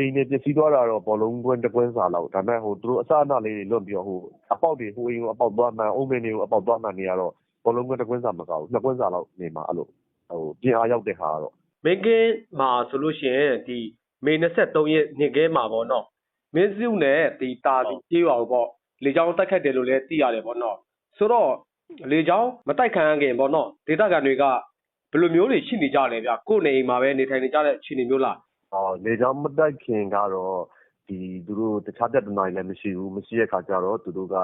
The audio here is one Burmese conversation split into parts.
အိမ်နဲ့ပစ္စည်းသွားတာတော့ဘောလုံးကွင်းတစ်ကွင်းစာလောက်ဒါပေမဲ့သူတို့အစအနလေးတွေလွတ်ပြီးတော့အပေါက်တွေအိမ်ကိုအပေါက်သွားမှန်အုံးမင်းတွေကိုအပေါက်သွားမှန်နေရတော့ဘောလုံးကွင်းတစ်ကွင်းစာမကောက်ဘူးနှစ်ကွင်းစာလောက်နေမှာအဲ့လိုပြင်အားရောက်တဲ့ဟာကတော့မင်းကင်းမှာဆိုလို့ရှိရင်ဒီမေ23ရက်နေ့ကဲမှာပေါ့နော်မင်းစုနဲ့ဒီတာစီကြေးရွာကိုပေါ့လေကြောင်းတိုက်ခတ်တယ်လို့လည်းသိရတယ်ပေါ့နော်ဆိုတော့လေကြောင်းမတိုက်ခံရခင်ပေါ့နော်ဒေသခံတွေကဘယ်လိုမျိုးတွေရှိနေကြလဲဗျကိုယ်နေအိမ်မှာပဲနေထိုင်နေကြတဲ့အခြေအနေမျိုးလားလေကြောင်းမတိုက်ခင်ကတော့သူတို့တခြားပြဿနာတွေလည်းမရှိဘူးမရှိတဲ့ခါကျတော့သူတို့က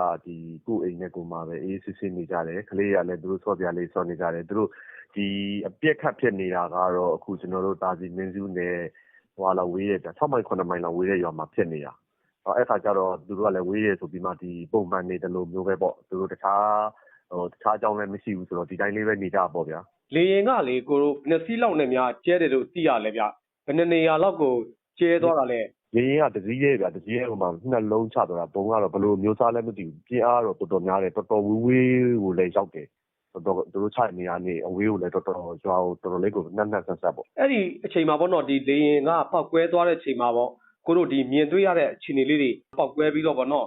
ကိုယ့်အိမ်နဲ့ကိုယ်မှာပဲအေးစစ်စစ်နေကြတယ်ကလေးတွေကလည်းသူတို့ဆော့ပြလေးဆော့နေကြတယ်သူတို့အပြက်ခတ်ဖြစ်နေတာကတော့အခုကျွန်တော်တို့တာစီမင်းစုနဲ့လောက်ဝေးတဲ့6မိုင်9မိုင်လောက်ဝေးတဲ့ရွာမှာဖြစ်နေတာအဲ့ခါကျတော့သူတို့ကလည်းဝေးရဆိုပြီးမှပုံမှန်နေတယ်လို့မျိုးပဲပေါ့သူတို့တခြားအကြောင်းလည်းမရှိဘူးဆိုတော့ဒီတိုင်းလေးပဲနေကြပေါ့ဗျာလေရင်ကလေကိုတို့နှစ်စီးလောက်နဲ့များကျဲတယ်လို့သိရလဲဗျဘယ်နှစ်နေရာလောက်ကိုကျဲသွားတာလဲလေရင်ကတစည်းရဲ့ဗျာတစည်းရဲ့ဟိုမှာနှစ်လုံးချသွားတာဘုံကတော့ဘလို့မျိုးစားလည်းမသိဘူးပြင်းအားတော့တော်တော်များတယ်တော်တော်ဝေးကိုလည်းရောက်တယ်တော်တော်သူတို့ချနေရနေအဝေးကိုလည်းတော်တော်ရွာကိုတော်တော်လေးကိုနှက်ဆက်ဆက်ပေါ့အဲ့ဒီအချိန်မှာပေါ့နော်ဒီလေရင်ကပောက်ကွဲသွားတဲ့အချိန်မှာပေါ့ကိုတို့မြင်တွေ့ရတဲ့အခြေအနေလေးတွေပောက်ကွဲပြီးတော့ပေါ့နော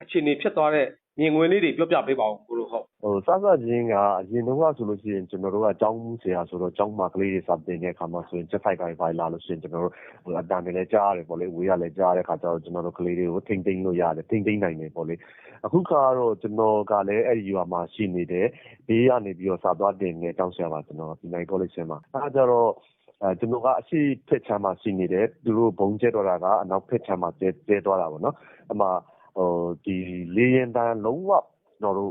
်အခြေအနေဖြစ်သွားတဲ့မြင်ကွင်းလေးတွေပြောပြပေးပါဦးကိုတို့ဟုတ်စချင်းကအရင်တုန်းကဆိုလို့ရှိရင်ကျွန်တော်တို့ကကျောင်းဆရာဆိုတော့ကျောင်းမှာကလေးတွေစာသင်တဲ့အခါမှာဆိုရင်ချက်ဖိုက်ကိုင်လာလို့ရှိရင်ကျွန်တော်တို့အတန်တွေလည်းကြားရတယ်ပေါ့လေဝေးရလည်းကြားတဲ့အခါကျတော့ကျွန်တော်တို့ကလေးတွေကိုထိမ့်သိမ့်လို့ရတယ်ထိမ့်သိမ့်နိုင်တယ်ပေါ့လေအခုကတော့ကျွန်တော်ကလည်းအဲ့ဒီရွာမှာရှိနေတယ်ဘေးကနေပြီးတော့စာသွားတင်နေကျောင်းဆရာပါကျွန်တော်ဒီနိုင်ကောလိပ်ဆင်းမှာအဲ့ဒါကြတော့ကျွန်တော်ကအရှိဖက်ချမ်းမှာရှိနေတယ်သူတို့ဘုံကျဲတော့တာကအနောက်ဖက်ချမ်းမှာကျဲသွားတာပေါ့နော်အမှလေရင်တန်လုံးဝကျွန်တော်တို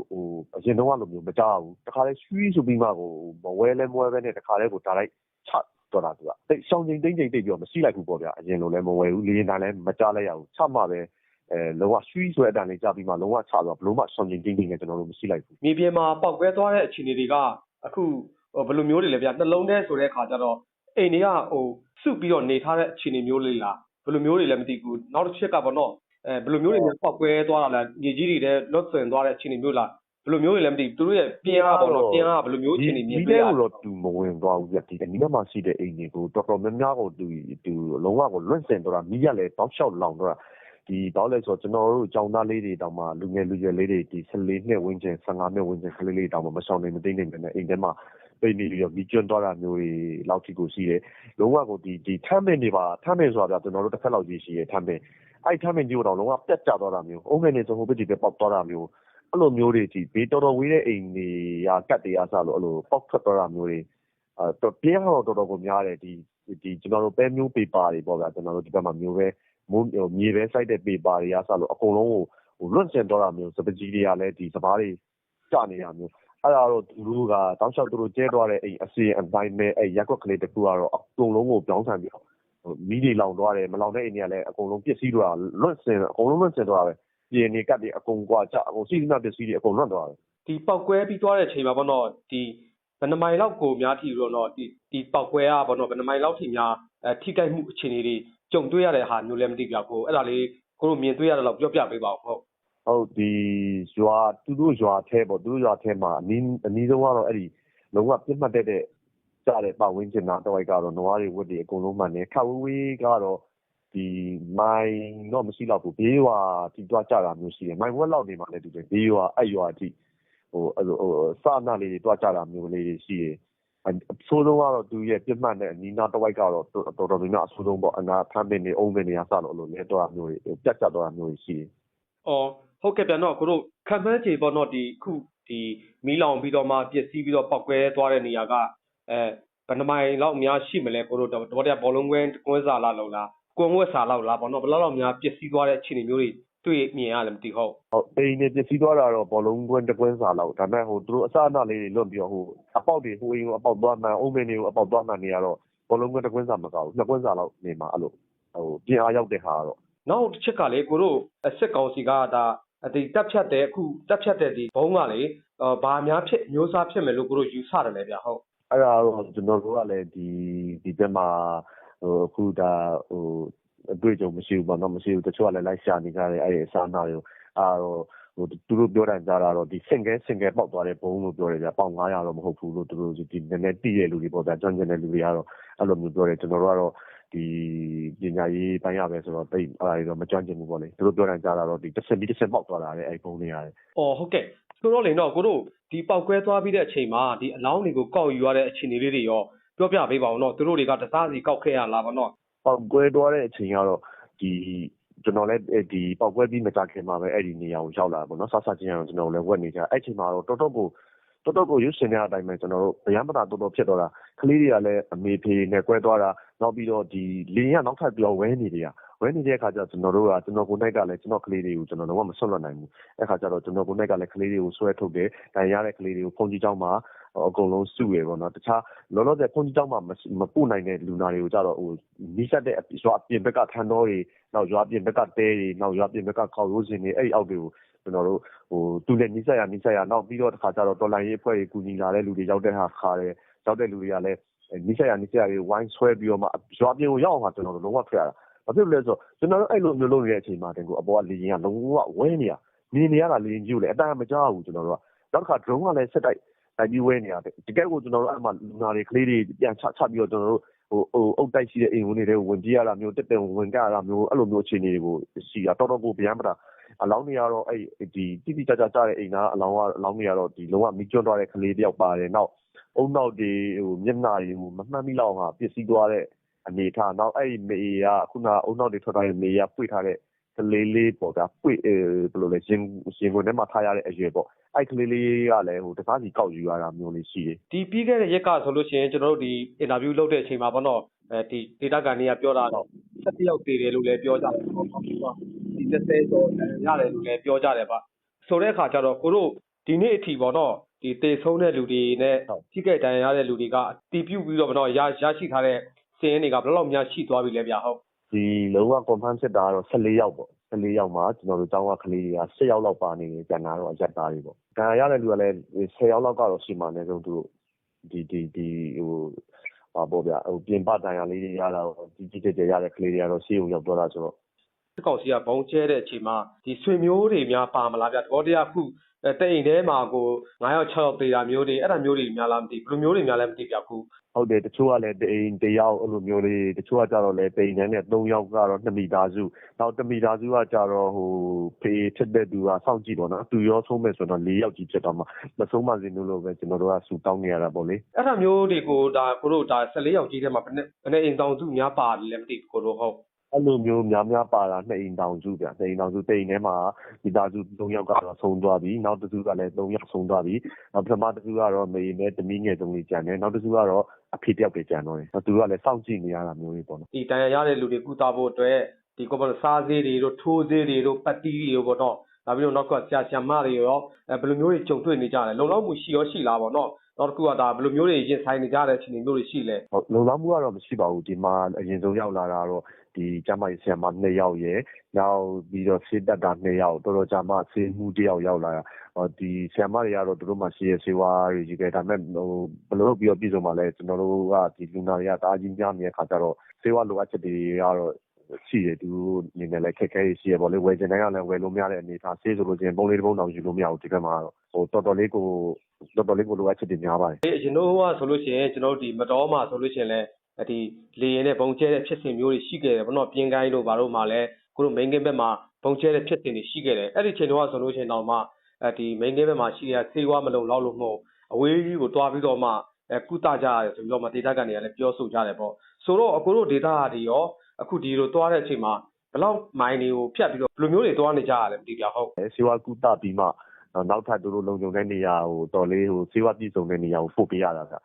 ့အရင်တော့လိုမျိုးမကြောက်ဘူးတခါလဲရွှီးဆိုပြီးမှကိုမဝဲလဲမဝဲပဲနဲ့တခါလဲကိုဒါလိုက်ချတော့တာသူကတိတ်ရှောင်းချိန်တိတ်ချိန်တိတ်ပြီးတော့မရှိလိုက်ဘူးပေါ့ဗျာအရင်လိုလဲမဝဲဘူးလေရင်တန်လဲမကြားလိုက်ရဘူးချမှပဲလုံးဝရွှီးဆိုတဲ့အတန်လေးကြားပြီးမှလုံးဝချသွားဘလို့မှရှောင်းချိန်တိတ်တိတ်နဲ့ကျွန်တော်တို့မရှိလိုက်ဘူးမြေပြင်မှာပောက်ကွဲသွားတဲ့အခြေအနေတွေကအခုဘယ်လိုမျိုးတွေလဲဗျနှလုံးထဲဆိုတဲ့ခါကျတော့အိမ်တွေကစုပြီးတော့နေထားတဲ့အခြေအနေမျိုးလေးလားဘယ်လိုမျိုးတွေလဲမသိဘူးနောက်တစ်ချက်ကပေါ့နော်ဘယ်လိုမျိုးတွေများပောက်ကွဲသွားတာလဲညီကြီးတွေတဲ့လွတ်ဆွင်သွားတဲ့အခြေအနေမျိုးလားဘယ်လိုမျိုးတွေလဲမသိဘူးသူတို့ရဲ့ပြင်းအားပေါ့နော်ပြင်းအားဘယ်လိုမျိုးအခြေအနေမြင်တွေ့ရလဲတော့သူမဝင်သွားဘူးပြဒီအနီးမှာရှိတဲ့အိမ်တွေကိုတော်တော်များများကိုသူလုံးဝကိုလွတ်ဆင်တော့တာမိရလဲတောက်လျှောက်လောင်တော့တာတောက်လဲဆိုကျွန်တော်တို့ကျောင်းသားလေးတွေတောင်မှလူငယ်လူရွယ်လေးတွေ14နှစ်ဝန်းကျင်15နှစ်ဝန်းကျင်ကလေးလေးတောင်မှမရှောင်နိုင်မသိနိုင်တဲ့အိမ်ထဲမှာပိတ်နေပြီးတော့မိကျွန်းသွားတာမျိုးတွေလောက်ထိကိုရှိတယ်လုံးဝကိုထမ်းပင်တွေပါထမ်းပင်ဆိုတာကျွန်တော်တို့တစ်ခါလောက်ကြီးရှိရထမ်းပင်အဲ့ထမ်းပင်ကြီးကိုတော့လုံးဝပြတ်ကျသွားတာမျိုးအုံးငယ်နေဆိုဟိုဘက်ဒီဘက်ပေါက်သွားတာမျိုးအဲ့လိုမျိုးတွေဘေးတော်တော်ဝေးတဲ့အိမ်တွေကကတ်တရားစားလို့အဲ့လိုပေါက်ထွက်သွားတာမျိုးတွေပြင်းတော့တော်တော်ကိုများတယ်ကျွန်တော်တို့ပဲမျိုးပေပါတွေပေါ့ဗျာကျွန်တော်တို့ဒီဘက်မှာမျိုးပဲမြေပဲစိုက်တဲ့ပေပါတွေကစားလို့အကုန်လုံးကိုလွတ်ဆင်သွားတာမျိုးစပကြီးတွေကလည်းစပားတွေကျနေတာမျိုးအဲ့ဒါတော့သူတို့ကတောက်လျှောက်သူတို့ကျဲသွားတဲ့အိမ်အစီအတိုင်းပဲအဲ့ရက်ွက်ကလေးတစ်ခုကတော့အကုန်လုံးကိုပြောင်းဆန်ပြီးမီးတွေလောင်သွားတယ်မလောင်တဲ့အိမ်တွေကလည်းအကုန်လုံးပစ္စည်းတွေလွတ်ဆင်အကုန်လုံးလွတ်ဆင်သွားတာပဲပြင်နေကတ်တွေအကုန်ကွာကြအကုန်စီးစနပစ္စည်းတွေအကုန်လွတ်သွားတယ်ဒီပောက်ကွဲပြီးသွားတဲ့အချိန်မှာပေါ့နော်ဒီဘယ်နှမိုင်လောက်ကိုများထီတော့နော်ဒီပောက်ကွဲอ่ะပေါ့နော်ဘယ်နှမိုင်လောက်ထီများထိခိုက်မှုအခြေအနေတွေကြုံတွေ့ရတဲ့ဟာမျိုးလည်းမသိပြကိုအဲ့ဒါလေးကိုတို့မြင်တွေ့ရတဲ့လောက်ပြောပြပေးပါဦးဟုတ်ရွာသူတို့ရွာထဲပေါ့သူတို့ရွာထဲမှာအနည်းဆုံးကတော့အဲ့ဒီလုံးဝပြတ်မှတ်တဲ့ကြားတဲ့ပတ်ဝန်းကျင်နာတော့ကတော့နွားတွေဝက်တွေအကုန်လုံးမှန်တယ်ခါဝေးကတော့မိုင်တော့မရှိတော့ဘူးဘေးရွာထိသွားကြတာမျိုးရှိတယ်မိုင်ဝက်လောက်နေမှလည်းတူတယ်ဘေးရွာအဲ့ရွာထိအဲ့လိုစာနာလေးတွေသွားကြတာမျိုးလေးတွေရှိတယ်အဆိုးဆုံးကတော့သူရဲ့ပြတ်မှတ်နဲ့အနီးနားတစ်ဝိုက်ကတော့တော်တော်များများအဆိုးဆုံးပေါ့အနာဖမ်းပင်နေအုံးပင်နေရစလို့အဲ့လိုလဲတော့တာမျိုးတွေပြတ်ကျတော့တာမျိုးတွေရှိတယ်ဟုတ်ကဲ့ဗျာနော်ကိုတို့ခံမှန်းခြေပေါ့နော်ခုမီးလောင်ပြီးတော့မှပျက်စီးပြီးတော့ပောက်ကွဲသွားတဲ့နေရာကဘယ်နှမိုင်လောက်များရှိမလဲကိုတို့တော့တဲ့ဘောလုံးကွင်းစာလောက်လားကွန်ဝက်စာလောက်လားပေါ့နော်ဘယ်လောက်များပျက်စီးသွားတဲ့အခြေအနေမျိုးတွေတွေ့မြင်ရလဲမသိဟုတ်အိမ်နဲ့ပျက်စီးသွားတာတော့ဘောလုံးကွင်းတစ်ကွင်းစာလောက်ဒါပေမဲ့သူတို့အစအနလေးတွေလွတ်ပြီးတော့အပေါက်တွေအိမ်ကိုအပေါက်သွားမှန်အုံးမင်းတွေကိုအပေါက်သွားမှန်နေရတော့ဘောလုံးကွင်းတစ်ကွင်းစာမကောက်ဘူးနှစ်ကွင်းစာလောက်နေမှာအဲ့လိုပြင်အားရောက်တဲ့ဟာကတော့နောက်တစ်ချက်ကလေကိုတို့စစ်ကောင်စီကဒါတက်ဖြတ်တဲ့အခုတက်ဖြတ်တဲ့ဘုံကလေဘာများဖြစ်မျိုးစားဖြစ်မယ်လို့ကိုတို့ယူဆတယ်လေဗျဟုတ်အဲ့ဒါတော့ကျွန်တော်တို့ကလည်းဒီဘက်မှာအခုဒါအတွေ့အကြုံမရှိဘူးပေါ့နော်မရှိဘူးတချို့ကလည်းလိုက်ရှာနေကြတယ်အဲ့ဒီအစားအသောက်တွေကိုအဲ့တော့ သူတို့ပြောတယ်ကြားတာတော့ဒီစင်ကဲပေါက်သွားတဲ့ဘုံလို့ပြောတယ်ဗျပေါင်900တော့မဟုတ်ဘူးလို့သူတို့ဒီနည်းနည်းတိတဲ့လူတွေပေါ့ဗျာကျွမ်းကျင်တဲ့လူတွေကတော့အဲ့လိုမျိုးပြောတယ်ကျွန်တော်တို့ကတော့ဒီပညာရေးပိုင်းရပဲဆိုတော့တိတ်အဲ့ဒါတော့မကျွမ်းကျင်ဘူးပေါ့လေသူတို့ပြောတယ်ကြားတာတော့ဒီတစ်စက်ပေါက်သွားတာလေအဲ့ဘုံတွေရတယ်။အော်ဟုတ်ကဲ့ဆိုတော့လေတော့ကိုတို့ဒီပောက်ကွဲသွားပြီးတဲ့အချိန်မှာဒီအလောင်းတွေကိုကောက်ယူရတဲ့အခြေအနေလေးတွေရောပြောပြပေးပါဦးနော်သူတို့တွေကတစားစီကောက်ခဲ့ရလားဗောနော်ပေါက်ကွဲသွားတဲ့အချိန်ကတော့ဒီကျွန်တော်လည်းဒီပောက်ကွဲပြီးမကြခင်မှာပဲအဲ့ဒီနေရာကိုရောက်လာပေါ့နော်ဆဆချင်းအောင်ကျွန်တော်လည်းဝက်နေကြအဲ့ချိန်မှာတော့တော်တော်ကိုရွှေစင်တဲ့အတိုင်းပဲကျွန်တော်တို့ဗျာမတာတော်ဖြစ်တော့တာကလေးတွေကလည်းအမေဖေနဲ့ကွဲသွားတာနောက်ပြီးတော့ဒီလေရင်ကနောက်ထပ်ပြောဝဲနေတဲ့အခါကျကျွန်တော်ကိုနိုင်ကလည်းကျွန်တော်ကလေးတွေကိုကျွန်တော်တော့မဆွတ်လွတ်နိုင်ဘူးအဲ့ခါကျတော့ကျွန်တော်ကိုနိုင်ကလည်းကလေးတွေကိုဆွဲထုတ်တယ်ဒဏ်ရာရတဲ့ကလေးတွေကိုဖုန်ကြီးเจ้าမှာအကုန်လုံးစုရပေါ့နော်တခြားလောလောဆယ်ဖုန်ကြီးเจ้าမှာမပို့နိုင်တဲ့လူနာတွေကိုကြတော့ဟိုနီးစပ်တဲ့ရွာအပြင်ဘက်ကထန်းတော်တွေနောက်ရွာအပြင်ဘက်ကတဲတွေနောက်ရွာအပြင်ဘက်ကခေါက်ရိုးစင်တွေအဲ့အောက်တွေကိုကျွန်တော်တို့သူနဲ့နီးစပ်ရနောက်ပြီးတော့တစ်ခါကျတော့တော်လိုင်းရေးအဖွဲ့ကြီးကူညီလာတဲ့လူတွေရောက်တဲ့လူတွေကလည်းနီးစပ်ရတွေဝိုင်းဆွဲပြီးတော့မှရွာပြင်ကိုရောက်အောင်ကျွန်တော်တို့လုံးဝထွက်ရတာဘာဖြစ်လို့လဲဆိုတော့ကျွန်တော်တို့အဲ့လိုမျိုးလုပ်နေတဲ့အချိန်မှာတင်ကိုအပေါ်ကလေရင်ကလုံးဝဝဲနေရတာလေရင်ကြီးကိုလည်းအတန်မကြောက်ဘူးကျွန်တော်တို့ကနောက်တစ်ခါ drone ကလည်းဆက်တိုက်ပြီးဝဲနေရတယ်တကယ်ကိုကျွန်တော်တို့အဲ့မှာလူနာတွေကလေးတွေပြန်ချပြီးတော့ကျွန်တော်တို့အုတ်တိုက်ရှိတဲ့အိမ်ဝင်တွေကိုဝင်ပြေးရတာမျိုးတက်ဝင်ကြရတာမျိုးအဲ့လိုမျိုးအခြေအနေတွေကိုရှိတာတော်တော်ကိုဗျမ်းမတာအလောင်းတွေကတော့အဲ့ဒီတိကျကြတဲ့အိမ်သားအလောင်းတွေကတော့ဒီလုံးဝမိကျွတ်သွားတဲ့ကလေးတယောက်ပါတယ်နောက်အုံနောက်တွေမျက်နှာတွေကိုမမှတ်မိလောက်ဟာပျက်စီးသွားတဲ့အနေထားနောက်အဲ့မေကခုနအုံနောက်တွေထွက်ထားတဲ့မေကပွေထားတဲ့ကလေးပေါ့ဗျာပွေဘယ်လိုလဲရင်ခွင်ထဲမှာထားရတဲ့အရွယ်ပေါ့အဲ့ကလေးကလည်းတစားစီကောက်ယူရတာမျိုးလေးရှိတယ်ဒီပြီးခဲ့တဲ့ရက်ကဆိုလို့ရှိရင်ကျွန်တော်တို့ဒီအင်တာဗျူးလုပ်တဲ့အချိန်မှာပေါ့နော်ဒီ data ကန်တွေကပြောတာတော့17ယောက်တည်တယ်လို့လည်းပြောကြတယ်ပေါ့နော်ဒီ30ကျော်ရတယ်လို့လည်းပြောကြတယ်ပါဆိုတဲ့အခါကျတော့ကိုတို့ဒီနေ့အထိပေါ့နော်ဒီတေဆုံးတဲ့လူတွေနဲ့ထိခိုက်ဒဏ်ရာရတဲ့လူတွေကအတီးပြုတ်ပြီးတော့ပေါ့နော်ရရှိထားတဲ့စည်ရင်းတွေကဘယ်လောက်များရှိသွားပြီလဲဗျာဟုတ်ဒီလုံးဝ confirm ဖြစ်တာကတော့14ယောက်ပေါ့14ယောက်မှာကျွန်တော်တို့ကျောင်းကကလေးတွေက10ယောက်လောက်ပါနေတယ်ကျန်တာတော့အရက်သားတွေပေါ့ဒဏ်ရာရတဲ့လူကလည်း10ယောက်လောက်ကတော့ရှိမှအနည်းဆုံးသူတို့ဒီဟာပေါ့ဗျာပြင်ပဒဏ်ရာလေးတွေရတာကြီးကြရတဲ့ကလေးတွေကတော့ရှေ့ုံရောက်တော့တာဆိုတော့စစ်ကောင်စီကဘုံကျဲတဲ့အချိန်မှာဒီဆွေမျိုးတွေများပါမလားဗျာတော်တရားခုတိတ်အိမ်ထဲမှာကို9ယောက်6ယောက်သေးတာမျိုးတွေအဲ့ဒါမျိုးတွေများလားမသိဘယ်လိုမျိုးတွေများလဲမသိပြခုဟုတ်တယ်တချို့ကလည်းတိမ်တယောက်အဲ့လိုမျိုးလေးတချို့ကကြတော့လည်းတိမ်တန်းနဲ့3ယောက်ကတော့2မိသားစုနောက်1မိသားစုကကြတော့ဖေးဖြစ်တဲ့သူကစောင့်ကြည့်ပေါ့နော်သူရောဆုံးမဲ့ဆိုတော့4ယောက်ကြီးဖြစ်တော့မှမဆုံးမစင်းလို့ပဲကျွန်တော်တို့ကဆူတောင်းနေရတာပေါ့လေအဲ့ဒါမျိုးတွေကိုဒါကိုတို့ဒါ14ယောက်ကြီးထဲမှာဘယ်နဲ့အိမ်တောင်စုများပါတယ်လဲမသိကိုတို့ဟုတ်အဲ့လိုမျိုးများပါတာ2အိမ်တောင်စုဗျ2အိမ်တောင်စုတိမ်ထဲမှာမိသားစု3ယောက်ကတော့ဆုံးသွားပြီနောက်တစ်စုကလည်း3ယောက်ဆုံးသွားပြီနောက်ပထမတစ်စုကတော့မေနဲ့တမီးငယ်တုံးလေးကျန်တယ်နောက်တစ်စုကတော့အဖေတယောက်ပဲကျန်တော့တယ်သူကလည်းစောင့်ကြည့်နေရတာမျိုးလေးပေါ့နော်ဒီတန်ရရတဲ့လူတွေကုသဖို့အတွက်ဒီကောစားသေးတွေတို့ထိုးသေးတွေတို့ပတ်တီးတွေပေါ့နော်နောက်ပြီးတော့နောက်ကဆရာမတွေရောဘယ်လိုမျိုးတွေကြုံတွေ့နေကြတယ်လုံလောက်မှုရှိလားပေါ့နော်နောက်တစ်ခုကဒါဘယ်လိုမျိုးတွေရင်ဆိုင်နေကြတဲ့အခြေအနေမျိုးတွေရှိလဲဟုတ်လုံလောက်မှုကတော့မရှိပါဘူးဒီမှာအရင်ဆုံးရောက်လာတာတော့ဒီကျမကြီးဆရာမ2ယောက်ရယ်နောက်ပြီးတော့ဆေးတက်တာ2ယောက်တော်တော်ကြာမှဆေးမှု1ယောက်ရောက်လာတာဒီဆရာမတွေကတော့တို့မှရှိရဆေးဝါးတွေကြီးပဲဒါပေမဲ့ဘယ်လိုလုပ်ပြီးတော့ပြည်စုံမှလဲကျွန်တော်တို့ကဒီလူနာတွေကတအားကြီးများနေတဲ့ခါကျတော့ဆေးဝါးလိုအပ်ချက်တွေကတော့ရှိတယ်သူအနေနဲ့လည်းခက်ခဲရှိရပေါ့လေဝယ်ချင်တိုင်းကလည်းဝယ်လို့မရတဲ့အနေအထားဆေးဆိုလို့ချင်းပုံလေးတစ်ပုံတောင်ယူလို့မရဘူးဒီဘက်မှာတော့တော်တော်လေးကိုလိုအပ်ချက်တွေများပါတယ်အရင်တော့ဆိုလို့ရှိရင်ကျွန်တော်တို့ဒီမတော်မှာဆိုလို့ရှိရင်လည်းဒီလေရင်နဲ့ဘုံကျဲတဲ့ဖြစ်စဉ်မျိုးတွေရှိခဲ့တယ်ဗောနော်ပြင်းကိုင်းတို့ဘာတို့မှလည်းကိုတို့ main game ဘက်မှာဘုံကျဲတဲ့ဖြစ်စဉ်တွေရှိခဲ့တယ်အဲ့ဒီချိန်တော့ဆိုလို့ရှိရင်တော့မှဒီ main game ဘက်မှာရှိတဲ့ဆေးဝါးမလုံလောက်လို့မဟုတ်အဝေးကြီးကိုတွားပြီးတော့မှကုသကြရတယ်ဆိုပြီးတော့မှ data ကန်တွေကလည်းပြောဆိုကြတယ်ပေါ့ဆိုတော့အကိုတို့ data တွေရောအခုဒီလိုတွားတဲ့အချိန်မှာဘယ်လောက်မိုင်းတွေကိုဖြတ်ပြီးတော့ဘယ်လိုမျိုးတွေတွားနေကြရလဲမသိပြဟုတ်ဆေးဝါးကုသပြီးမှနောက်ထပ်တို့လုံခြုံတဲ့နေရာကိုတော်လေးဆေးဝါးပြည်စုံတဲ့နေရာကိုပို့ပေးရတာဗျ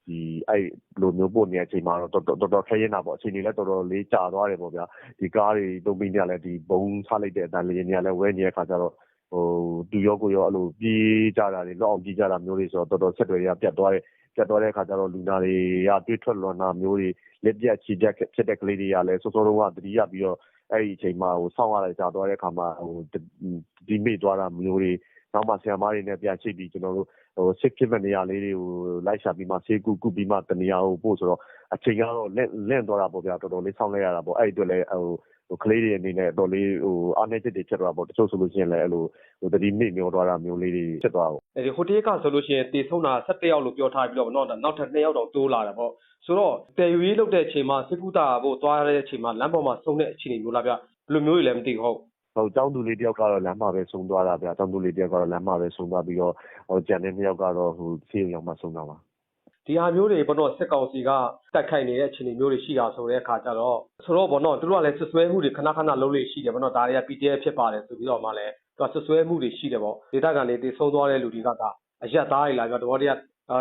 ဒီအဲ့လိုမျိုးပို့နေတဲ့အချိန်မှာတော့တော်တော်ခဲရင်တာပေါ့အချိန်ကြီးလည်းတော်တော်လေးကြာသွားတယ်ပေါ့ဗျာဒီကားတွေတုံးပြီးနေရလဲဒီဘုံချလိုက်တဲ့အတန်လေးနေရလဲဝဲနေတဲ့ခါကျတော့သူရောကိုရောအဲ့လိုပြေးကြတာတွေလောက်အောင်ပြေးကြတာမျိုးတွေဆိုတော့တော်တော်ဆက်တွေရပြတ်သွားတဲ့ခါကျတော့လူနာတွေကတွေးထွက်လွန်တာမျိုးတွေလက်ပြတ်ချီတက်ဖြစ်တဲ့ကလေးတွေကလည်းစောစောတုန်းကတတိယပြီးတော့အဲ့ဒီအချိန်မှာစောင့်ရတဲ့ကြာသွားတဲ့ခါမှာဒီမိသွားတာမျိုးတွေနောက်မှဆရာမတွေနဲ့ပြန်ချိတ်ပြီးကျွန်တော်တို့စစ်ဖြစ်မဲ့နေရာလေးတွေကိုလိုက်ရှာပြီးမှဆေးကုပြီးမှတနေရာကိုပို့ဆိုတော့အချိန်ကတော့လင့်သွားတာပေါ့ဗျာတော်တော်လေးစောင့်လိုက်ရတာပေါ့အဲ့ဒီအတွက်လည်း ကလေးတွေအနေနဲ့တော်လေးအားနည်းချက်တွေဖြစ်သွားပေါ့တချို့ဆိုလို့ရှိရင်လည်းအဲ့လိုတတိမိမျောသွားတာမျိုးလေးတွေဖြစ်သွားပေါ့ဒီဟိုတရက်ကဆိုလို့ရှိရင်တေဆုံးတာ17ယောက်လို့ပြောထားပြီးတော့เนาะနောက်ထပ်2ယောက်တော့တိုးလာတာပေါ့ဆိုတော့တယ်ယူရေးလုပ်တဲ့အချိန်မှာစစ်ကူတာဖို့သွားရတဲ့အချိန်မှာလမ်းပေါ်မှာဆုံးတဲ့အခြေအနေမျိုးလားဗျဘယ်လိုမျိုးတွေလဲမသိဘူးဟုတ်ကျောင်းသူလေးတယောက်ကတော့လမ်းမှာပဲဆုံးသွားတာဗျကျောင်းသူလေးတယောက်ကတော့လမ်းမှာပဲဆုံးသွားပြီးတော့ကျန်တဲ့2ယောက်ကတော့ဆေးရုံရောက်မှဆုံးတာပါဒီဟာမျိုးတွေဘောတော့စစ်ကောင်စီကတိုက်ခိုက်နေတဲ့အခြေအနေမျိုးတွေရှိတာဆိုတဲ့အခါကျတော့ဆိုတော့ဘောတော့သူတို့ကလည်းဆွဆွဲမှုတွေခဏခဏလုပ်လို့ရှိတယ်ဘောတော့ဒါတွေက PDF ဖြစ်ပါတယ်ဆိုပြီးတော့မှလည်းသူကဆွဆွဲမှုတွေရှိတယ်ပေါ့ဒေတာကနေတည်ဆုံးသွားတဲ့လူတွေကကအရက်သားတွေလာပြီးတော့တရား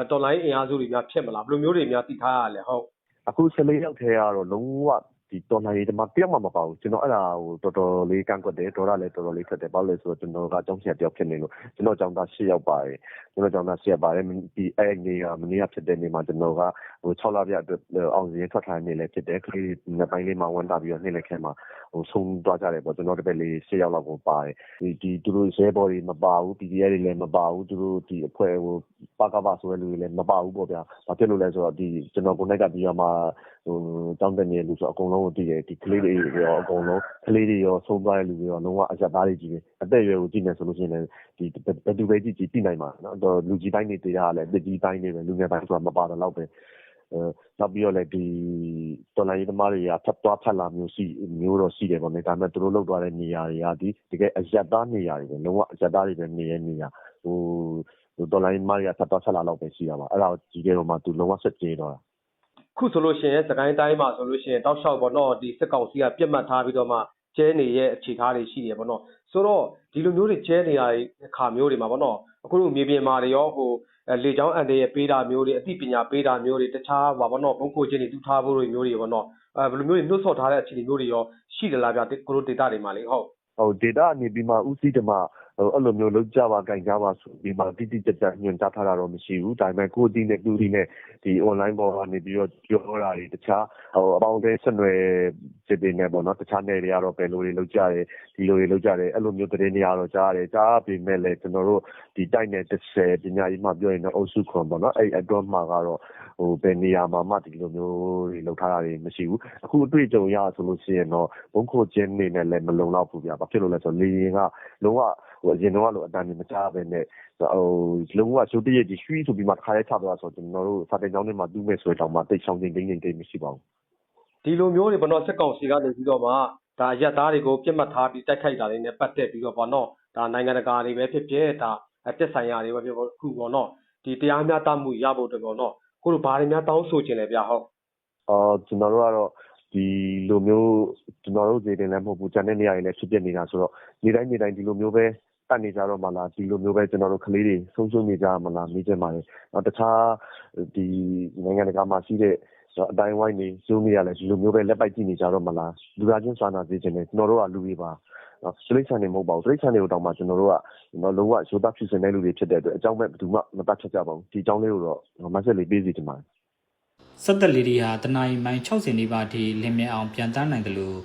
တော်လိုင်းအင်အားစုတွေများဖြစ်မလားဘယ်လိုမျိုးတွေများသိထားရလဲဟုတ်အခု14ယောက်ထဲကတော့လုံးဝဒီတော်နိုင်ရေးတမတယောက်မှမပါဘူးကျွန်တော်အဲ့ဒါဟိုတော်တော်လေးကန့်ကွက်တယ်ဒေါ်ရလည်းတော်တော်လေးထွက်တယ်ဘာလို့လဲဆိုတော့ကျွန်တော်ကအကြောင်းချက်တယောက်ဖြစ်နေလို့ကျွန်တော်အကြောင်းသား10ယောက်ပါတယ်ကျွန်တော်အကြောင်းသား10ယောက်ပါတယ်ဒီအဲ့နေကမနေ့ကဖြစ်တဲ့နေ့မှာကျွန်တော်က6လပြအတွက်အောင်စရင်ထွက်ထားနေလဲဖြစ်တယ်ကလေးနှစ်ပိုင်းလေးမှာဝန်တာပြီးတော့နေ့လက်ခဲမှာဆုံးသွားကြတယ်ပေါ့ကျွန်တော်တပည့်လေး10ယောက်လောက်ကိုပါတယ်ဒီသူတို့ရဲဘော်တွေမပါဘူး PDF တွေလည်းမပါဘူးသူတို့ဒီအဖွဲ့ပါကပါဆိုတဲ့လူတွေလည်းမပါဘူးပေါ့ဗျာဘာဖြစ်လို့လဲဆိုတော့ဒီကျွန်တော်ကိုနိုင်ကပြီးတော့မှတောင်းတနေလူဆိုအကုန်လုံးကိုတည်တယ်ဒီကလေးတွေရောအကုန်လုံးကလေးတွေရောဆုံးသွားတဲ့လူတွေရောလုံးဝအရက်သားတွေကြီးပဲအသက်အရွယ်ကိုကြည့်နေဆိုလို့ရှိရင်ဒီဘယ်သူပဲကြည့်သိနိုင်မှာနော်လူကြီးပိုင်းတွေတရားလည်းအသက်ကြီးပိုင်းတွေပဲလူငယ်ပိုင်းဆိုတာမပါတော့လောက်ပဲနောက်ပြီးတော့လည်းဒီတော်လိုင်းသမားတွေကဖတ်သွားဖတ်လာမျိုးတော့ရှိတယ်ပေါ့နော်ဒါပေမဲ့သူတို့လောက်သွားတဲ့နေရာတွေကဒီတကယ်အရက်သားနေရာတွေပဲလုံးဝအရက်သားတွေပဲနေရနေရတော်လိုင်းသမားတွေကဖတ်သွားဖတ်လာလောက်ပဲရှိတာပါအဲ့ဒါဒီကဲတော့မှသူလုံးဝဆက်ပြေးတော့ခုဆိုလို့ရှိရင်စကိုင်းတိုင်းမှာဆိုလို့ရှိရင်တောက်လျှောက်ပေါ့နော်ဒီစစ်ကောင်စီကပြစ်မှတ်ထားပြီးတော့မှကျဲနေရဲ့အခြေထားတွေရှိတယ်ပေါ့နော်ဆိုတော့ဒီလိုမျိုးတွေကျဲနေရတဲ့အခါမျိုးတွေမှာပေါ့နော်အခုလိုမြေပြင်မှာတွေရောလေချောင်းအန်တဲ့ပေးတာမျိုးတွေအသိပညာပေးတာမျိုးတွေတခြားပေါ့နော်ဘုံကိုချင်းတွေတူထားဖို့တွေမျိုးတွေပေါ့နော်ဘယ်လိုမျိုးတွေနှုတ်ဆော်ထားတဲ့အခြေအနေမျိုးတွေရောရှိတယ်လားဗျကိုတို့ဒေတာတွေမှာလေဟုတ်ဒေတာအနေပြီးမှဥစည်းတမအဲ့လိုမျိုးလုံးကြပါကြိုင်ကြပါဆိုပြီးမှတိတိကျကျညွှန်ကြားထားတာတော့မရှိဘူးဒါပေမဲ့ကိုတီးနဲ့တူတီနဲ့ဒီ online ပေါ်ကနေပြီးတော့ပြောတာတွေတခြားအပေါင်းအသင်းဆက်နွယ်စစ်တွေနဲ့ပေါ့နော်တခြားနယ်တွေကတော့ဘယ်လိုတွေလုပ်ကြတယ်ဒီလိုတွေလုပ်ကြတယ်အဲ့လိုမျိုးသတင်းတွေကတော့ကြားရတယ်ကြားပေမဲ့လည်းကျွန်တော်တို့ဒီတိုက်နယ်30ပညာရေးမှပြောရင်တော့အုပ်စုခွန်ပေါ့နော်အဲ့အတွက်မှာကတော့ဘယ်နေရာမှာမှဒီလိုမျိုးတွေလုပ်ထားတာတွေမရှိဘူးအခုအတွေ့အကြုံရဆိုလို့ရှိရင်တော့ဘုံခိုချင်းနေနဲ့လည်းမလုံလောက်ဘူးဗျာဘာဖြစ်လို့လဲဆိုတော့လေရင်ကလုံးဝအရင်တော့လို့အတန်ကြီးမကြားပဲနဲ့လုံးဝရှိုးတရက်ကြီးရွှီးဆိုပြီးမှတစ်ခါလေးချသွားဆိုတော့ကျွန်တော်တို့စာတင်ကျောင်းထဲမှာတူးမဲ့ဆိုတဲ့တောင်မှတိတ်ဆောင်ချင်းတိတ်မရှိပါဘူးဒီလိုမျိုးတွေဘနော်စစ်ကောင်စီကနေပြီးတော့မှဒါရက်သားတွေကိုပြစ်မှတ်ထားပြီးတိုက်ခိုက်တာတွေနဲ့ပတ်သက်ပြီးတော့ဘောနော်ဒါနိုင်ငံတကာတွေပဲဖြစ်ဖြစ်ဒါတက်ဆိုင်ရာတွေပဲဖြစ်ခုဘောနော်ဒီတရားမျှတမှုရဖို့အတွက်ဘောနော်ကိုတို့ဘာတွေများတောင်းဆိုချင်လဲဗျဟုတ်ကျွန်တော်တို့ကတော့ဒီလိုမျိုးကျွန်တော်တို့ဒေတင်လည်းမဟုတ်ဘူးဂျန်တဲ့နေရာတွေလည်းဖြစ်ပြနေတာဆိုတော့နေတိုင်းဒီလိုမျိုးပဲတတ်နေကြတော့မှလားဒီလိုမျိုးပဲကျွန်တော်တို့ကလေးတွေဆုံးရှုံးနေကြမှာလားမေးချင်ပါတယ်တခြားဒီနိုင်ငံတကာမှာရှိတဲ့အတိုင်းဝိုင်းနေဇုံးနေရလဲဒီလိုမျိုးပဲလက်ပိုက်ကြည့်နေကြတော့မလားလူသားချင်းစာနာစေချင်တယ်ကျွန်တော်တို့ကလူတွေပါစလိတ်ဆန်နေမဟုတ်ပါဘူးစလိတ်ဆန်တွေကိုတောင်မှကျွန်တော်တို့ကလုံးဝရိုးသားဖြူစင်တဲ့လူတွေဖြစ်တဲ့အတွက်အကြောင်းမဲ့ဘယ်သူမှမတတ်ချက်ကြပါဘူးဒီအကြောင်းလေးကိုတော့မဆက်လေးပေးစီချင်ပါတယ်ဆက်သက်လေးတွေဟာတနအီမိုင်60နီးပါးထိလင်းမြအောင်ပြန်တန်းနိုင်တယ်လို့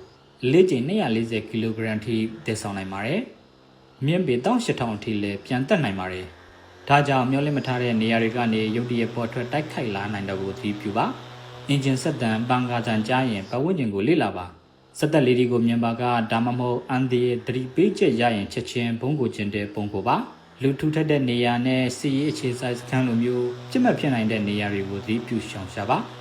လေ့ကျင့်240ကီလိုဂရမ်ထိတည်ဆောင်နိုင်ပါတယ်။မြင့်ပေ18000အထိလည်းပြန်တက်နိုင်ပါတယ်။ဒါကြောင့်မျောလင့်မထားတဲ့နေရာတွေကနေရုတ်တရက်ပေါ်ထွက်တိုက်ခိုက်လာနိုင်တော့ကိုသိပြုပါ။အင်ဂျင်ဆက်တန်ပန်ကားတန်ကြားရင်ပတ်ဝန်းကျင်ကိုလေ့လာပါ။ဆက်သက်လေးတွေကိုမြင်ပါကဒါမှမဟုတ်အန်ဒီရဲ့သတိပေးချက်ရရင်ချက်ချင်းဘုံကိုကျင်တဲ့ပုံကိုပါ။လူထူထပ်တဲ့နေရာနဲ့စီရေးအခြေစိုက်စခန်းလိုမျိုးပြစ်မှတ်ဖြစ်နိုင်တဲ့နေရာတွေကိုသတိပြုရှောင်ရှားပါ။